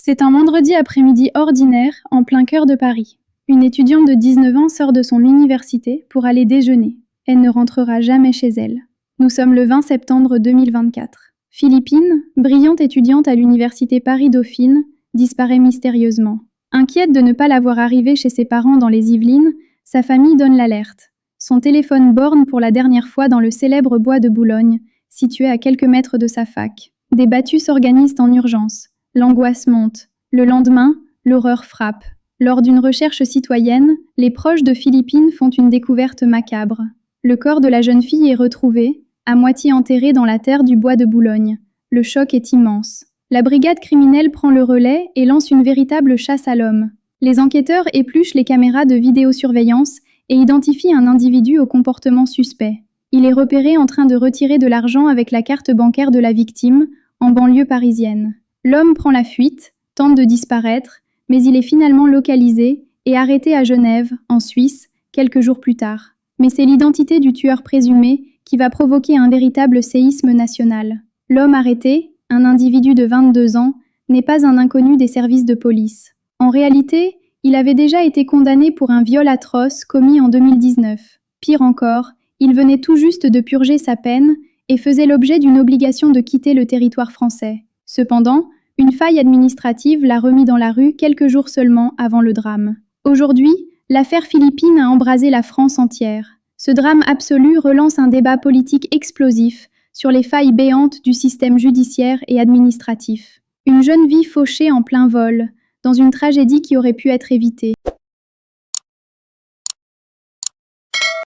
C'est un vendredi après-midi ordinaire, en plein cœur de Paris. Une étudiante de 19 ans sort de son université pour aller déjeuner. Elle ne rentrera jamais chez elle. Nous sommes le 20 septembre 2024. Philippine, brillante étudiante à l'université Paris-Dauphine, disparaît mystérieusement. Inquiète de ne pas la voir arriver chez ses parents dans les Yvelines, sa famille donne l'alerte. Son téléphone borne pour la dernière fois dans le célèbre bois de Boulogne, situé à quelques mètres de sa fac. Des battues s'organisent en urgence. L'angoisse monte. Le lendemain, l'horreur frappe. Lors d'une recherche citoyenne, les proches de Philippine font une découverte macabre. Le corps de la jeune fille est retrouvé, à moitié enterré dans la terre du bois de Boulogne. Le choc est immense. La brigade criminelle prend le relais et lance une véritable chasse à l'homme. Les enquêteurs épluchent les caméras de vidéosurveillance et identifient un individu au comportement suspect. Il est repéré en train de retirer de l'argent avec la carte bancaire de la victime, en banlieue parisienne. L'homme prend la fuite, tente de disparaître, mais il est finalement localisé et arrêté à Genève, en Suisse, quelques jours plus tard. Mais c'est l'identité du tueur présumé qui va provoquer un véritable séisme national. L'homme arrêté, un individu de 22 ans, n'est pas un inconnu des services de police. En réalité, il avait déjà été condamné pour un viol atroce commis en 2019. Pire encore, il venait tout juste de purger sa peine et faisait l'objet d'une obligation de quitter le territoire français. Cependant, une faille administrative l'a remis dans la rue quelques jours seulement avant le drame. Aujourd'hui, l'affaire Philippine a embrasé la France entière. Ce drame absolu relance un débat politique explosif sur les failles béantes du système judiciaire et administratif. Une jeune vie fauchée en plein vol, dans une tragédie qui aurait pu être évitée.